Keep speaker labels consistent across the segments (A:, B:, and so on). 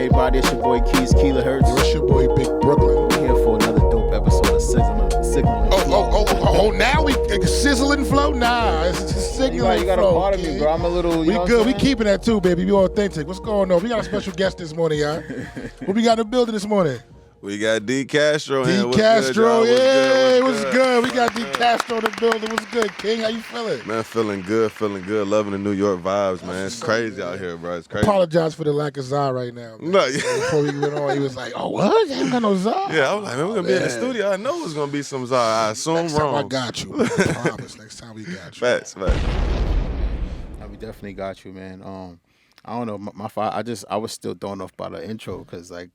A: everybody? It's your boy Keys, Keeler Hertz.
B: It's your boy Big Brooklyn.
A: We're here for another dope episode of Signal.
B: Oh, now we sizzling flow? Nah, it's just signaling
A: You got
B: flow.
A: a part of me, bro. I'm a little,
B: We good. We keeping that too, baby. We authentic. What's going on? We got a special guest this morning, y'all. What we got in the building this morning?
C: We got D Castro
B: D
C: in.
B: Castro,
C: yeah.
B: What's good? We got D Castro in the building. What's good, King? How you feeling?
C: Man, feeling good. Loving the New York vibes, man. It's crazy out here, bro. It's crazy.
B: Apologize for the lack of Zah right now. Man.
C: No,
B: Before we went on, he was like, "Oh, what? You ain't got no Zah?"
C: Yeah, I was like, man, we're gonna be in the studio. I know it's gonna be some Zah. I assume
B: Next
C: wrong.
B: time I got you. I promise. Next time we got you.
C: Facts.
A: We definitely got you, man. I don't know, I was still thrown off by the intro because like.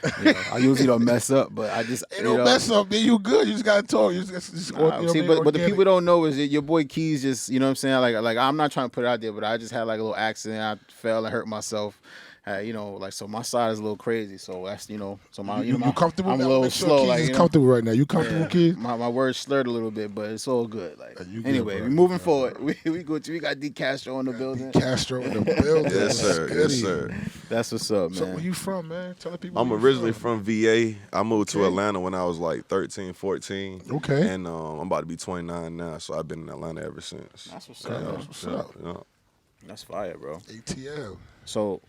A: I usually don't mess up, but I just
B: don't mess up, man. You good? You just gotta talk. You just
A: see, but the people don't know is that your boy Keys just, you know what I'm saying? Like I'm not trying to put it out there, but I just had like a little accident. I fell and hurt myself. So my side is a little crazy. So that's so my
B: you comfortable?
A: I'm a little slow.
B: Keys is comfortable right now. You comfortable, Keys?
A: My words slurred a little bit, but it's all good. Anyway, we're moving forward. We good. We got D Castro in the building.
B: D Castro in the building.
C: Yes, sir. Yes, sir.
A: That's what's up, man.
B: So where you from, man? Tell the people.
C: I'm originally from VA. I moved to Atlanta when I was like 13, 14.
B: Okay.
C: And I'm about to be 29 now, so I've been in Atlanta ever since.
A: That's what's up.
B: That's what's up.
C: Yeah.
A: That's fire, bro.
B: ATL.
A: So,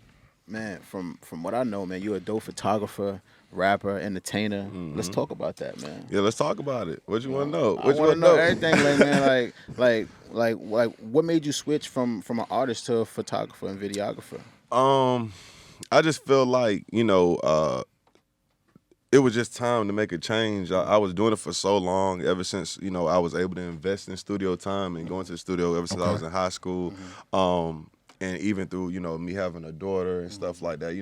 A: man, from what I know, man, you're a dope photographer, rapper, entertainer.
C: Mm-hmm.
A: Let's talk about that, man.
C: Yeah, let's talk about it. What you want to know?
A: I want to know everything, man. Like, what made you switch from an artist to a photographer and videographer?
C: I just feel like, it was just time to make a change. I was doing it for so long, ever since, I was able to invest in studio time and going to the studio ever since I was in high school. And even through, me having a daughter and stuff like that,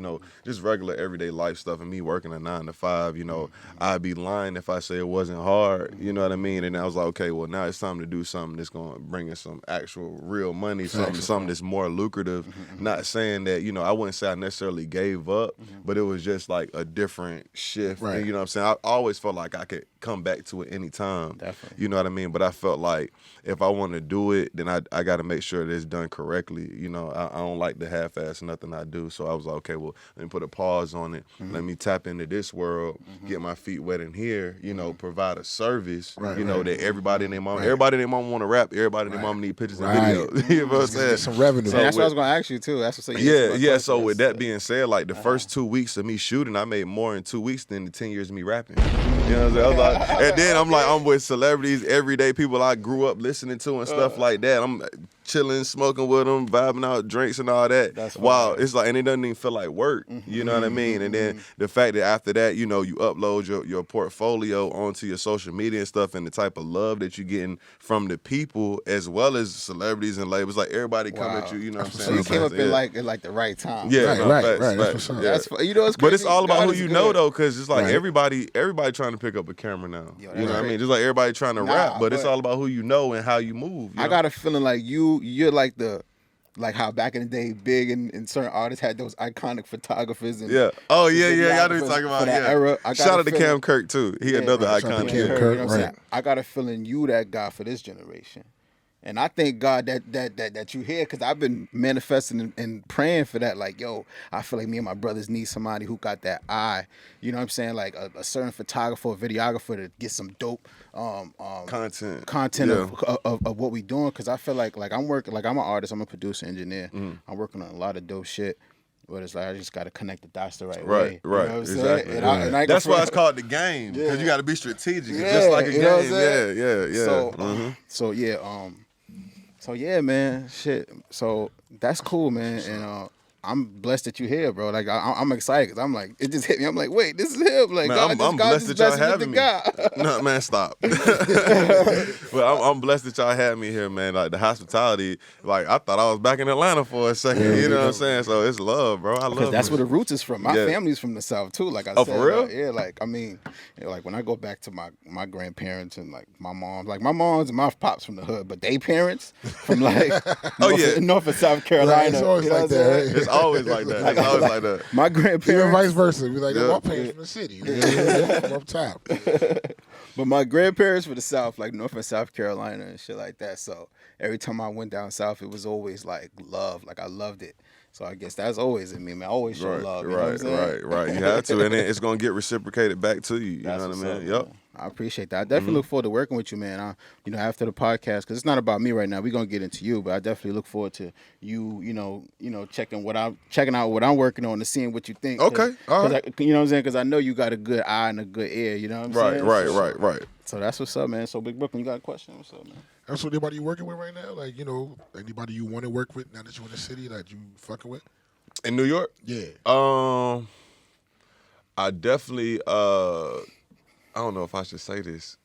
C: just regular everyday life stuff and me working a 9 to 5, I'd be lying if I say it wasn't hard, you know what I mean? And I was like, okay, well, now it's time to do something that's going to bring in some actual real money, something that's more lucrative. Not saying that, I wouldn't say I necessarily gave up, but it was just like a different shift.
B: Right.
C: And, you know what I'm saying? I always felt like I could come back to it any time.
A: Definitely.
C: You know what I mean? But I felt like if I want to do it, then I got to make sure that it's done correctly. I don't like to half-ass nothing I do. So I was like, okay, well, let me put a pause on it. Let me tap into this world, get my feet wet in here, provide a service, that everybody and their mom, everybody and their mom want to rap, everybody and their mom need pictures and videos. You know what I'm saying?
B: Get some revenue.
A: So that's what I was going to ask you, too. That's what
C: So with that being said, like the first 2 weeks of me shooting, I made more in 2 weeks than the 10 years of me rapping. You know what I'm saying? I was like, and then I'm with celebrities, everyday people I grew up listening to and stuff like that. I'm chilling, smoking with them, vibing out drinks and all that.
A: That's
C: wow, it's like, and it doesn't even feel like work. You know what I mean? And then the fact that after that, you upload your portfolio onto your social media and stuff, and the type of love that you're getting from the people as well as celebrities and labels, like everybody come at you. You know what I'm saying?
A: So you came up in like the right time.
C: Yeah,
B: right.
C: That's what's up.
A: It's crazy.
C: But it's all about who you know,
A: good.
C: though, because it's like everybody trying to pick up a camera now. You know what I mean? Just like everybody trying to rap, but it's all about who you know and how you move.
A: I got a feeling like you're like like how back in the day, Big and certain artists had those iconic photographers. And
C: yeah. Oh, yeah. Y'all know what you're talking about.
A: That era.
C: Shout out to Cam Kirk, too. He another iconic.
B: Cam Kirk, right.
A: I got a feeling you that guy for this generation. And I thank God that you here, because I've been manifesting and praying for that. Like, yo, I feel like me and my brothers need somebody who got that eye. You know what I'm saying? Like a certain photographer or videographer to get some dope
C: content
A: of what we doing. Because I feel like I'm working, like I'm an artist, I'm a producer, engineer. I'm working on a lot of dope shit. But it's like I just got to connect the dots the right way.
C: Right,
A: you know what I'm
C: exactly.
A: And
C: that's why it's called the game, because you got to be strategic. It's just like a game. Yeah.
A: So yeah, man, shit. So that's cool, man, and I'm blessed that you're here, bro. Like I'm excited, because I'm like, it just hit me. I'm like, wait, this is him. Like,
C: man,
A: I'm blessed that y'all having me.
C: No, man, stop. But I'm blessed that y'all had me here, man. Like the hospitality, like I thought I was back in Atlanta for a second. You know what I'm saying? So it's love, bro. I love.
A: Because that's where the roots is from. My family's from the South too. Like I said,
C: for real?
A: Yeah. Like I mean, like when I go back to my grandparents and like my moms and my pops from the hood, but they parents from like North and South Carolina.
B: Right, it's always like that. Right?
C: It's always like that. It's always like that.
A: My grandparents.
B: Even vice versa. Be like, my parents from the city. Up top.
A: But my grandparents were the South, like North and South Carolina and shit like that. So every time I went down south, it was always like love. Like I loved it. So I guess that's always in me, man. I always show love. You know what I'm saying?
C: Right. You have to, and then it's gonna get reciprocated back to you. You
A: That's
C: know what I
A: what's
C: mean?
A: up,
C: Yep.
A: man. I appreciate that. I definitely look forward to working with you, man. After the podcast, because it's not about me right now. We're gonna get into you, but I definitely look forward to you. Checking out what I'm working on and seeing what you think.
C: Okay, all right.
A: You know what I'm saying? Because I know you got a good eye and a good ear. You know what I'm saying?
C: Right.
A: So that's what's up, man. So Big Brooklyn, you got a question? What's up, man?
B: That's what anybody you working with right now? Like, anybody you want to work with now that you're in the city that you fucking with?
C: In New York?
B: Yeah.
C: I definitely I don't know if I should say this.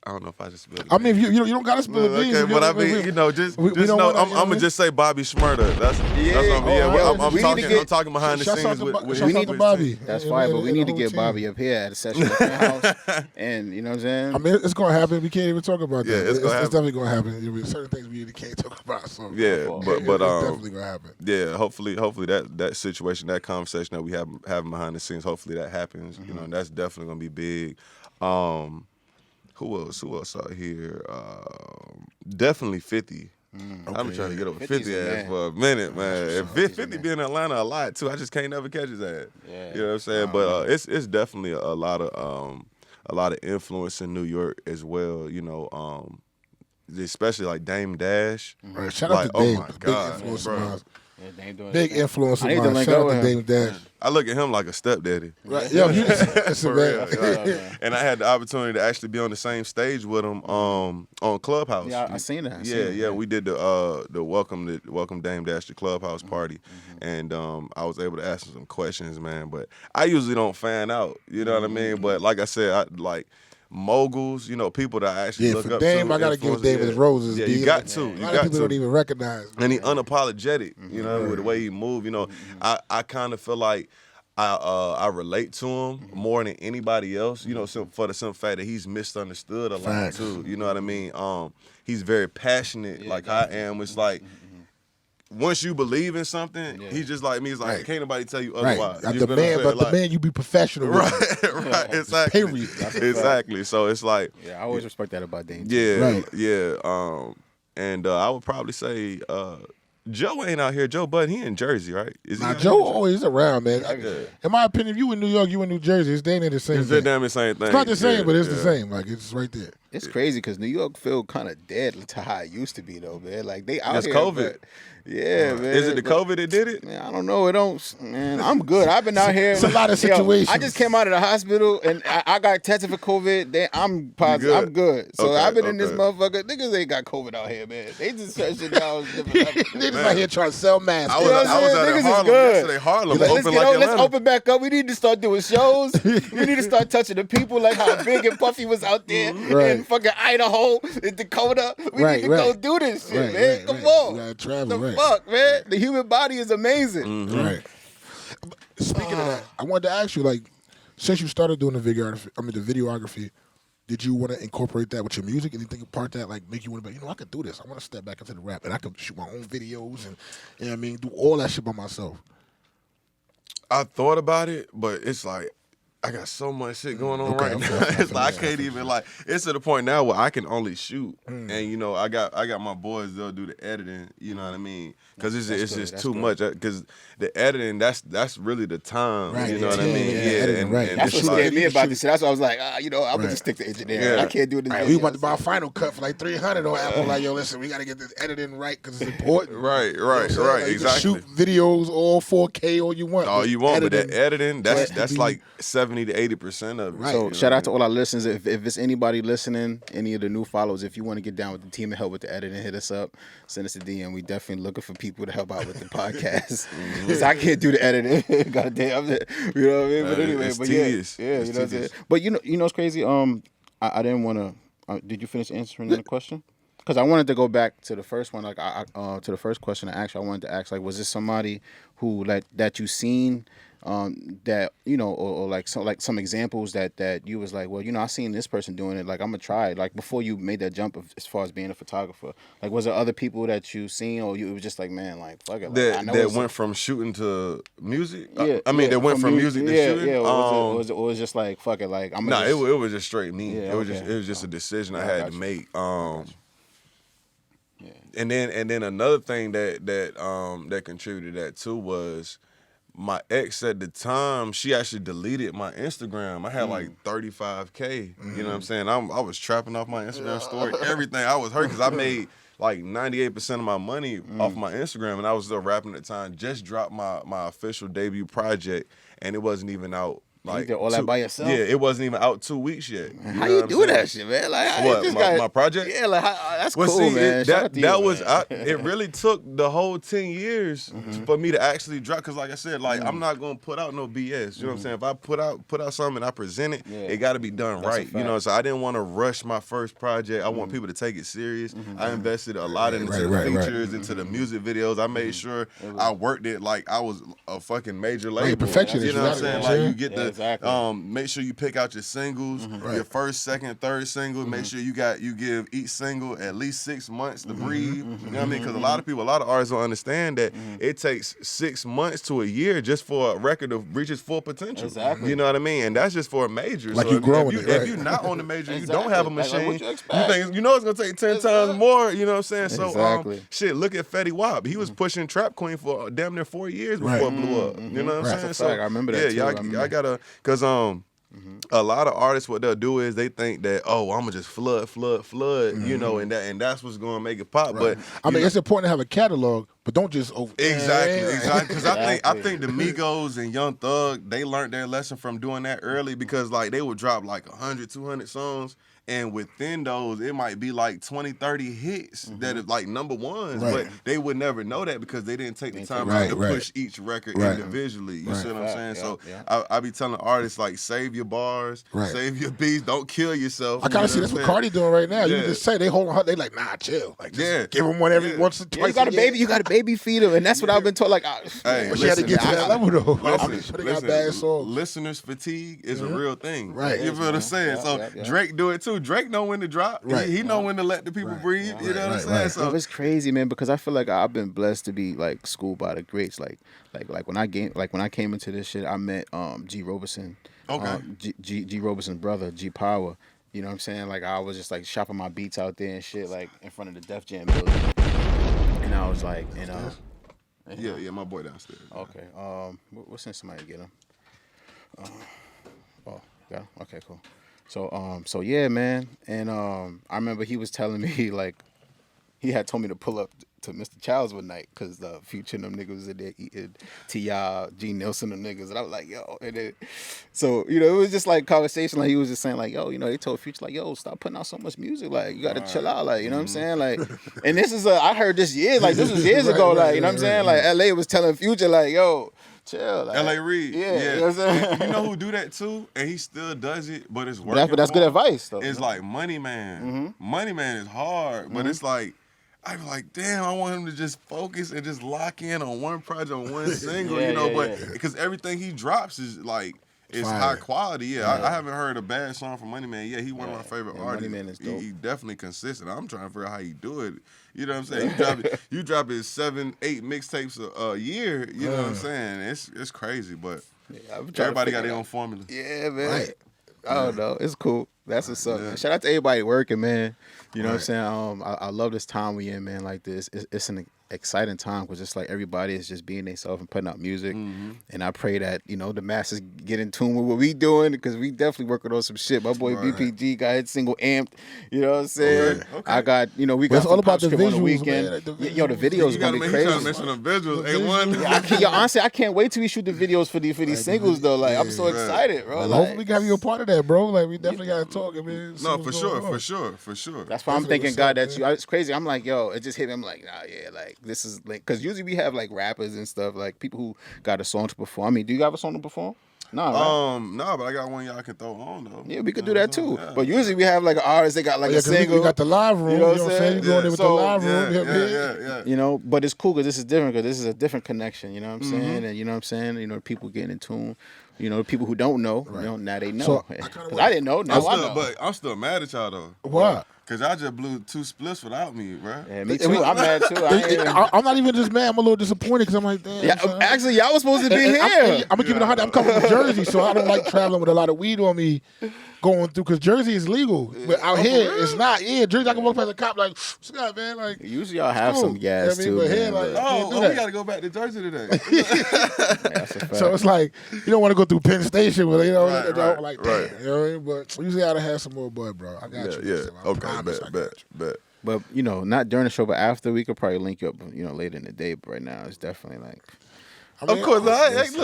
C: I don't know if I should spill it.
B: I mean, if you don't gotta spill the beans.
C: Okay, but I mean, just
B: we don't
C: know,
B: wanna,
C: I'm gonna just say Bobby Schmurda. That's I'm talking behind the scenes with
B: shout out to Bobby.
A: That's fine, but we need to get Bobby up here at a session at Penthouse, and you know what I'm saying.
B: I mean, it's gonna happen. We can't even talk about that.
C: Yeah, it's
B: definitely gonna happen. Certain things we can't talk about. So
C: yeah, but
B: it's definitely gonna happen.
C: Yeah, hopefully that situation, that conversation that we having behind the scenes, hopefully that happens. You know, and that's definitely gonna be big. Who else out here? Definitely 50. I've been trying to get over 50 ass for a minute, man. And 50 be in Atlanta a lot too. I just can't never catch his ass.
A: Yeah.
C: You know what I'm saying? But it's definitely a lot of influence in New York as well. You know, especially like Dame Dash.
B: Right. Shout out to Dame. Big influence of mine. Big influence of mine. Shout out to Dame Dash.
C: I look at him like a stepdaddy.
B: Right. Yo, it's a
C: real. And I had the opportunity to actually be on the same stage with him on Clubhouse.
A: Yeah, I seen that.
C: Yeah. We did the welcome Dame Dash to Clubhouse party, and I was able to ask him some questions, man. But I usually don't fan out. You know what I mean? But like I said, I like moguls, people that I actually look up
B: Dame,
C: to.
B: I gotta give Dame his roses.
C: Yeah, you got to.
B: A lot of people don't even recognize.
C: And he unapologetic, with the way he move. I kind of feel like I relate to him more than anybody else. For the simple fact that he's misunderstood a lot too. You know what I mean? He's very passionate, like I am. It's like, once you believe in something, he's just like me. He's like, can't nobody tell you otherwise.
B: Right. The man, you be professional.
C: Right. Exactly.
B: Period.
C: Exactly. So it's like,
A: I always respect that about Dame.
C: And I would probably say Joe ain't out here. Joe Budden, he in Jersey, right?
B: Joe always around, man. In my opinion, if you in New York, you in New Jersey, it's damn near the same thing.
C: It's damn the same thing.
B: It's not the same, but it's the same. Like, it's right there.
A: It's crazy because New York feel kind of dead to how it used to be, though, man. Like, they out
C: it's
A: here.
C: COVID.
A: Man.
C: Is it the COVID that did it?
A: Man, I don't know. It don't. Man, I'm good. I've been out here.
B: It's a lot of situations.
A: I just came out of the hospital and I got tested for COVID. I'm positive. I'm good. So I've been in this motherfucker. Niggas ain't got COVID out here, man. They just shut shit down.
B: They just out here trying to sell masks.
C: I was out in Harlem yesterday. Harlem open like Atlanta.
A: Let's open back up. We need to start doing shows. We need to start touching the people like how Big and Puffy was out there in fucking Idaho, in Dakota. We need to go do this shit, man. Come on.
B: You gotta travel,
A: the fuck, man? The human body is amazing.
B: Right. Speaking of that, I wanted to ask you, like, since you started doing the videography, did you want to incorporate that with your music? Anything part that like make you want to be, I could do this. I want to step back into the rap and I could shoot my own videos and do all that shit by myself.
C: I thought about it, but it's like I got so much shit going on right now. It's like I can't even it's to the point now where I can only shoot, and I got my boys. They'll do the editing. You know what I mean? Because it's just too much. Because the editing, that's really the time.
B: Right.
C: You know what I mean?
B: Editing, right.
A: That's what scared me about this shit. That's why I was like, I'm gonna just stick to engineering.
C: Yeah.
A: I can't do this.
B: Right. We about to buy a Final Cut for like $300 on Apple. Like, yo, listen, we got to get this editing right because it's important.
C: Right.
B: Like,
C: Exactly.
B: You can shoot videos all 4K all you want.
C: All you want, but that editing, that's like 70 to 80% of it.
B: Right.
A: So shout out to all our listeners. If it's anybody listening, any of the new followers, if you want to get down with the team and help with the editing, hit us up. Send us a DM. We definitely looking for people to help out with the podcast. Because I can't do the editing. Goddamn. You know what I mean? But anyway,
C: it's tedious.
A: Yeah, you know what I'm saying? But you know what's crazy? I didn't want to. Did you finish answering the question? Because I wanted to go back to the first one, like to the first question I asked you. I wanted to ask, like, was this somebody who that you seen that or like some examples that you was like, well, I seen this person doing it, like I'm gonna try it, like before you made that jump as far as being a photographer? Like, was there other people that you seen, or it was just like, man, like fuck it, like, I know
C: that went from shooting to music?
A: Yeah,
C: I mean, that went from music to shooting?
A: Yeah, or was it just like, fuck it, like I'm
C: Nah,
A: gonna
C: it was just straight me.
A: Yeah,
C: it was
A: okay.
C: just a decision I
A: Yeah, I
C: had
A: got
C: to
A: you.
C: make.
A: Yeah.
C: And then another thing that contributed to that too was my ex at the time. She actually deleted my Instagram. I had like 35K. You know what I'm saying? I was trapping off my Instagram story, everything. I was hurt because I made like 98% of my money off my Instagram, and I was still rapping at the time. Just dropped my official debut project, and it wasn't even out. Like,
A: you did all that by yourself?
C: Yeah, it wasn't even out 2 weeks yet. You
A: How
C: know
A: you
C: what I'm
A: do
C: saying?
A: that shit, man? Like,
C: What, my project?
A: Yeah, like that's
C: Well,
A: cool,
C: see,
A: man. Shout out to you,
C: was
A: man.
C: it really took the whole 10 years for me to actually drop, because like I said, like I'm not gonna put out no BS. You know what I'm saying? If I put out something and I present it, it got to be done
A: That's a
C: right. You know,
A: fact.
C: so I didn't want to rush my first project. I want people to take it serious. I invested a lot into the
B: right.
C: features, into the music videos. I made sure I worked it like I was a fucking major label.
B: perfectionist,
C: You know what I'm
B: you
C: saying?
B: got it.
C: Like you get
A: Yeah,
C: the
A: exactly.
C: make sure you pick out your singles, your first, second, third single. Make sure you give each single at least 6 months to breathe. You know what I mean? Because a lot of artists don't understand that it takes 6 months to a year just for a record to reach its full potential.
A: Exactly.
C: You know what I mean? And that's just for a major.
B: Like
C: so
B: you
C: if,
B: growing
C: if, you,
B: it, right.
C: if you're not on the major, you
A: Exactly.
C: don't have a
A: Like,
C: machine.
A: what you expect?
C: think it's gonna take 10 times more. You know what I'm saying? So
A: Exactly.
C: shit, look at Fetty Wap. He was pushing Trap Queen for damn near 4 years before it blew up. You know what I'm saying?
A: That's a fact. I remember that, too.
C: Yeah,
A: I remember.
C: I gotta, cause a lot of artists, what they'll do is they think that, oh, I'm gonna just flood, you know, and that's what's gonna make it pop. But
B: I mean, it's important to have a catalog, but don't just over.
C: Exactly. Because I
A: Exactly.
C: think the Migos and Young Thug, they learned their lesson from doing that early, because like they would drop like 100, 200 songs, and within those it might be like 20, 30 hits that are like number ones, but they would never know that because they didn't take the time out to push each record individually. You see what I'm saying? So I be telling artists, like, save your bars, save your beats, don't kill yourself.
B: I kind of see that's what Cardi doing right now. You can just say they holding her. They like, nah, chill. Like, just give them one every once or twice.
A: You got a baby feed him, and that's what I've been told. Like,
C: hey,
B: she had to get to that level though.
C: Listen,
B: They got bad songs.
C: listeners fatigue is a real thing.
B: Right.
C: You feel what I'm saying? So Drake do it too. Drake know when to drop.
B: Right.
C: He know when to let the people breathe. You know what I'm saying?
B: right.
C: So
A: it's crazy, man, because I feel like I've been blessed to be like schooled by the greats. Like when I came into this shit, I met G Roberson.
C: Okay.
A: G Roberson's brother, G Power. You know what I'm saying? Like, I was just like shopping my beats out there and shit, like in front of the Def Jam building. And I was like,
C: yeah, my boy downstairs.
A: okay, we'll send somebody to get him. Yeah, okay, cool. So yeah, man. And I remember he was telling me, like, he had told me to pull up to Mr. Childs one night because the Future and them niggas was in there eating T.I., G. Nelson them niggas. And I was like, yo. And then, so, it was just like conversation. Like, he was just saying, like, yo, they told Future, like, yo, stop putting out so much music. Like, you got to chill out. Like, you know what I'm saying? Like, and this is, I heard this years. Like, this was years ago. Like, you know what I'm saying? Like, L.A. was telling Future, like, yo, chill. Like,
C: L.A. Reid.
A: Yeah. You know what I'm saying?
C: You know who do that too? And he still does it, but it's working.
A: But that's good advice, though.
C: It's like Money Man. Money Man is hard, but it's like, I'm like, damn, I want him to just focus and just lock in on one project, on one single, but because everything he drops is like, it's
B: Fire.
C: high quality. Yeah, I haven't heard a bad song from Money Man. Yeah, he one of my favorite artists.
A: Money Man is dope.
C: He definitely consistent. I'm trying to figure out how he do it. You know what I'm saying? You drop his 7, 8 mixtapes a year. You know what I'm saying? It's crazy, but everybody got their own formula.
A: Yeah, man.
B: Right.
A: I don't know. It's cool. That's what's up, man. Shout out to everybody working, man. You know what I'm saying? I love this time we in, man. Like this, it's an exciting time because it's like everybody is just being themselves and putting out music. And I pray that the masses get in tune with what we doing because we definitely working on some shit. My boy BPG got his single amped. You know what I'm saying?
C: Okay.
A: I got we got
B: it's all about the
A: on the
B: visuals,
A: weekend.
B: man. The
A: Yo, the videos
C: You
A: gonna
C: gotta
A: be crazy.
C: trying to mention the visuals. A1.
A: Honestly, I can't wait till we shoot the videos for these singles though. Like, I'm so excited, bro.
B: Like,
A: Like,
B: hopefully, we got you a part of that, bro. Like, we definitely got to talk. I mean,
C: No, for sure.
A: that's why I'm
B: Definitely
A: thinking,
B: what's
A: God,
B: up,
A: that
B: man.
A: it's crazy. I'm like, yo, it just hit me. I'm like, nah, yeah, like this is like, because usually we have like rappers and stuff, like people who got a song to perform. I mean, do you have a song to perform? Nah, right?
C: Nah, but I got one y'all can throw on though.
A: Yeah, we could do that too.
C: Yeah.
A: But usually we have like an artist, they got like a
B: 'cause
A: single.
B: we got the live room. You know what I'm saying? You going there with the live room.
C: Yeah.
A: You know, but it's cool because this is different because this is a different connection. You know what I'm saying? And you know what I'm saying? You know, people getting in tune. You know, the people who don't know, you know, now they know.
B: So,
A: I didn't know. Now I know.
C: But I'm still mad at y'all though.
B: Why?
C: Cause y'all just blew 2 splits without me, bro.
A: Yeah, me too. I'm mad too.
B: I'm not even just mad. I'm a little disappointed because I'm like, damn.
A: Yeah, actually, y'all was supposed to be here.
B: I'm gonna keep it 100. I'm coming from Jersey, so I don't like traveling with a lot of weed on me going through because Jersey is legal, but out here it's not. Yeah, Jersey, I can walk past a cop like, what's up, man? Like,
A: usually y'all have some gas too.
B: But
A: Man,
B: here, like,
C: we gotta go back to Jersey today.
A: that's a fact.
B: so it's like you don't want to go through Penn Station, but you know,
C: Right.
B: You know what I mean? But usually I'd have some more bud, bro. I got you.
C: Yeah.
B: So I
C: Okay,
B: promise I got you.
C: bet.
A: But you know, not during the show, but after we could probably link you up. You know, later in the day. But right now, it's definitely like.
B: I mean,
C: Of course,
B: I'm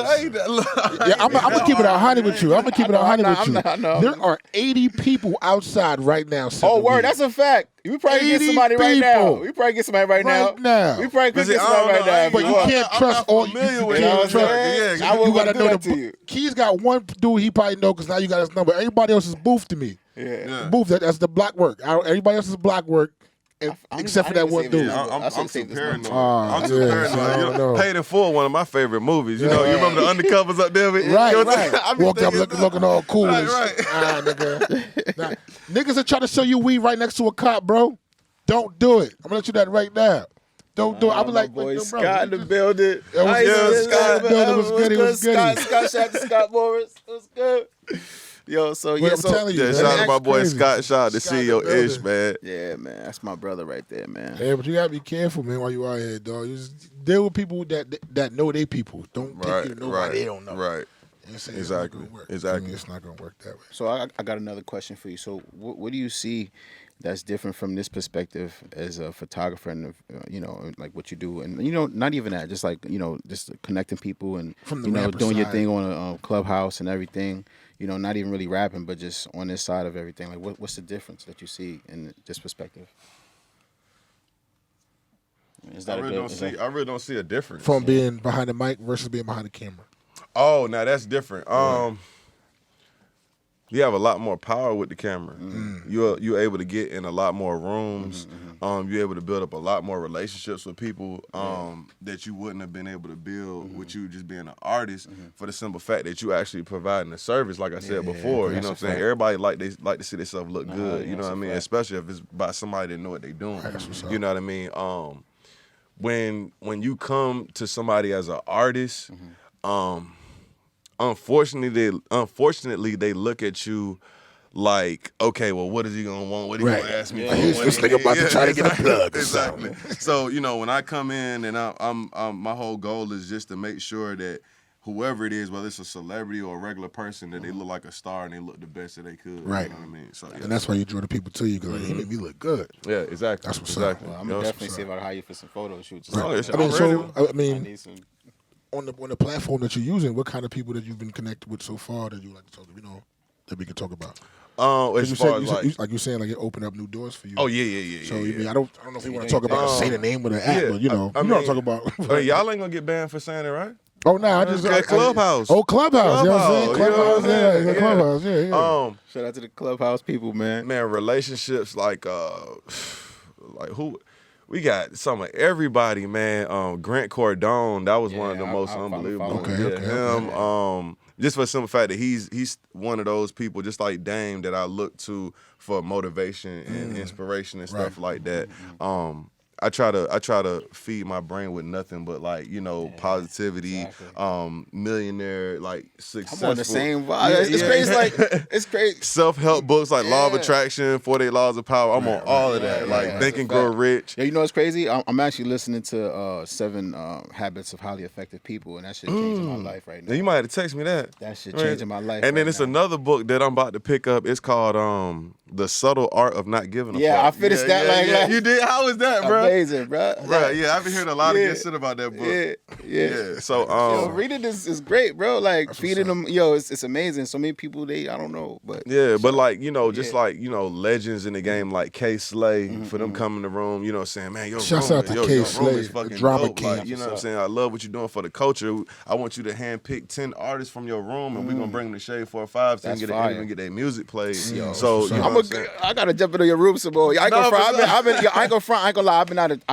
B: gonna keep it 100 with you. I'm gonna keep it 100 with you.
A: I know.
B: There are 80 people outside right now.
A: Oh, word! That's a fact. We probably get somebody right now.
B: people.
A: We probably get somebody right now.
B: now.
A: We probably could get somebody right now.
B: But you can't trust all. You
C: with
B: can't
C: it.
B: trust.
A: I
B: You gotta
A: do
B: know
A: that
B: the
A: to you.
B: Keys got one dude he probably know because now you got his number. Everybody else is booth to me.
A: Yeah.
B: Booth. That's the block work. Everybody else is block work. Except for that one dude.
C: I'm too paranoid.
B: Oh,
C: I'm too
B: yeah, so I
C: paranoid.
B: don't know.
C: Paid in Full, one of my favorite movies. You know, you remember the undercovers up there?
B: Right,
C: you know what I'm
B: right.
C: saying? I be
B: Walked up
C: thinking,
B: looking all cool.
C: Right,
B: and
C: right.
B: nigga. Nah, niggas are trying to sell you weed right next to a cop, bro. Don't do it. I'm gonna let you that right now. Don't do it. I'm like,
A: boy,
B: yo, bro,
A: Scott in the building.
B: Scott in the building. Was good.
A: Scott, shout out to Scott Morris. It was good. Yo, so yeah,
B: I'm telling you,
C: Yeah,
B: man,
C: shout out to
B: that's
C: my boy
B: crazy.
C: Scott. Shout out to
B: Scott in
C: CEO
B: the
C: Ish, man.
A: yeah, man, that's my brother right there, man.
B: Yeah, but you gotta be careful, man, while you out here, dog. You just deal with people that know they people. Don't take you to nobody they don't know.
C: Right.
B: You know what I'm saying?
C: Exactly.
B: It's not gonna work.
C: Exactly.
B: I mean, it's not gonna work that way.
A: So I got another question for you. So what do you see that's different from this perspective as a photographer and you know, like what you do, and you know, not even that, just like, you know, just connecting people and
B: From the
A: you know,
B: rapper
A: doing your
B: side.
A: thing on a Clubhouse and everything. You know, not even really rapping, but just on this side of everything. Like, what's the difference that you see in this perspective? Is that
C: I really don't see a difference.
B: From being behind the mic versus being behind the camera.
C: Oh, now that's different. You have a lot more power with the camera. You're able to get in a lot more rooms. You're able to build up a lot more relationships with people that you wouldn't have been able to build with you just being an artist, for the simple fact that you actually providing a service, like I said before. You know what I'm saying? Everybody like to see themselves look good. You know what I mean? Especially if it's by somebody that know what they're doing. You know what I mean? When you come to somebody as an artist, unfortunately, they look at you like, okay, well, what is he gonna want? What are you gonna ask me for?
B: This nigga about to try to get a plug.
C: Exactly. So, you know, when I come in and I'm my whole goal is just to make sure that whoever it is, whether it's a celebrity or a regular person, that they look like a star and they look the best that they could.
B: Right.
C: You know what I mean? So, yeah.
B: And that's why you draw the people to you because like, he made me look good.
C: Yeah, exactly.
B: That's what's
C: exactly.
B: up.
A: I'm gonna definitely see if I can hire you for some photo shoots.
B: Right.
C: I
A: need some.
B: On the platform that you're using, what kind of people that you've been connected with so far that you like to talk to, you know, that we can talk about?
C: As far as
B: like you're saying, like it opened up new doors for you.
C: oh yeah.
B: So you mean I don't know if you want to talk about say the name of the app, but you know, you know what I'm talking about.
C: Hey, y'all ain't gonna get banned for saying it, right?
B: Oh no, I just
C: Clubhouse.
B: Clubhouse. You know what I'm saying?
C: Clubhouse, yeah.
B: Clubhouse. Yeah.
A: Shout out to the Clubhouse people, man.
C: Man, relationships like who. We got some of everybody, man. Grant Cardone, that was one of the most unbelievable.
B: Okay.
C: Just for the simple fact that he's one of those people, just like Dame, that I look to for motivation and inspiration and stuff like that. I try to feed my brain with nothing but like, you know, positivity, millionaire, like successful.
A: I'm on the same vibe. It's crazy. Like it's crazy.
C: Self-help books like Law of Attraction, 48 Laws of Power. I'm on all of that. Like Think and Grow Rich.
A: Yeah, you know what's crazy? I'm actually listening to 7 Habits of Highly Effective People, and that shit changing my life right now.
C: You might have to text me that.
A: That shit changing my life.
C: And then
A: right
C: it's
A: now.
C: another book that I'm about to pick up. It's called The Subtle Art of Not Giving a Fuck.
A: Yeah, I finished that.
C: You did? How was that, bro?
A: amazing, bro.
C: Right, yeah, I've been hearing a lot of
A: yeah.
C: good shit about that book.
A: Yeah.
C: So,
A: Yo, reading this is great, bro. Like
B: That's
A: feeding
B: what's
A: them, yo, it's amazing. So many people, I don't know, but
C: yeah, but
A: so,
C: like, you know, just
A: yeah.
C: like, you know, legends in the game like K Slay, for them coming in the room, you know, saying, man, your
B: Shouts
C: room,
B: out to
C: your
B: K
C: room
B: Slay,
C: is
B: the
C: fucking
B: drama
C: dope.
B: king.
C: Like, you know what I'm saying? I love what you're doing for the culture. I want you to handpick 10 artists from your room, and we're gonna bring them to Shade 4-5 so they can
A: That's
C: get an
A: fire.
C: interview and get their music played.
A: Yo,
C: So, you know what I'm saying?
A: I gotta jump into your room some more. I ain't gonna
C: No,
A: front.
C: but-
A: I ain't gonna front. I ain't gonna lie. I've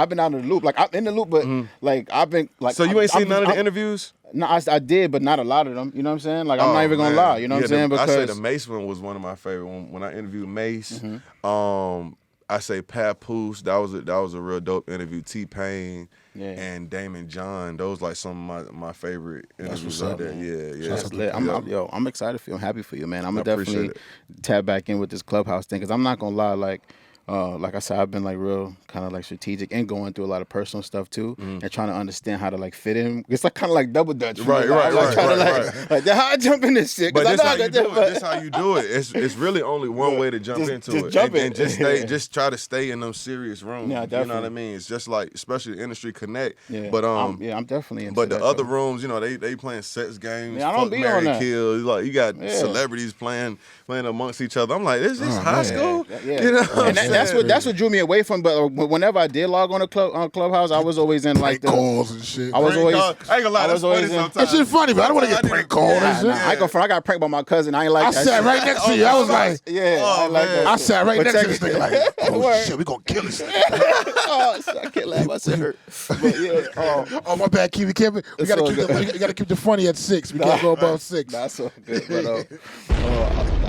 A: been out of the loop. Like I'm in the loop, but like I've been like.
C: So you ain't seen none of the
A: I'm-
C: interviews?
A: No, I did, but not a lot of them. You know what I'm saying? Like I'm not
C: Oh,
A: even gonna
C: man.
A: lie. You know what I'm saying?
C: I say
A: Because
C: the Mace one was one of my favorite. When I interviewed Mace, I say Papoose. That was a real dope interview. T-Pain and Damon John. Those like some of my favorite interviews out there. Yeah.
A: that's lit. I'm excited for you. I'm happy for you, man. I'm
C: I
A: gonna
C: appreciate
A: definitely tap back in with this Clubhouse thing because I'm not gonna lie. Like I said, I've been like real kind of like strategic and going through a lot of personal stuff too, and trying to understand how to like fit in. It's like kind of like double dutch,
C: Right.
A: Like how I jump in this shit.
C: But
A: I
C: this
A: know
C: how
A: I
C: you
A: got
C: do
A: that,
C: it.
A: but-
C: This how you do it. It's really only one way to jump into
A: just
C: it.
A: jump
C: and
A: it.
C: just try to stay in them serious rooms.
A: Yeah,
C: You know what I
A: definitely.
C: mean? It's just like, especially the industry connect.
A: Yeah,
C: But
A: I'm definitely into
C: but the
A: that,
C: other
A: though.
C: rooms, you know, they playing sex games,
A: Yeah, I don't
C: fuck,
A: be
C: marry,
A: on that.
C: kill. Like you got
A: Yeah.
C: celebrities playing amongst each other. I'm like, is this high school?
A: Yeah.
C: You know what I'm
A: And that's
C: saying?
A: what drew me away from. But whenever I did log on Clubhouse, I was always in like
B: Prank
A: the
B: calls and shit.
A: I was
C: Prank
A: always.
C: call. I ain't gonna lie,
A: I
C: that's
A: was always
C: funny
A: in-
C: sometimes.
B: That shit funny, but I don't want to get prank called and
A: Nah,
B: shit.
A: I ain't gonna front. I got pranked by my cousin. I ain't like
B: I
A: that
B: sat
A: shit.
B: right next to you. I was like,
A: Yeah, I ain't like
C: man.
A: that.
B: I
A: shit.
B: sat right
A: But
B: next to
A: check
B: this
A: it.
B: nigga like, oh
A: Word.
B: shit, we gonna kill this nigga.
A: Oh, shit, I can't laugh. My shit hurt. But yeah,
B: Oh my bad, Keith. We gotta
A: all
B: keep the funny at 6. We can't go above 6.
A: that's so good. But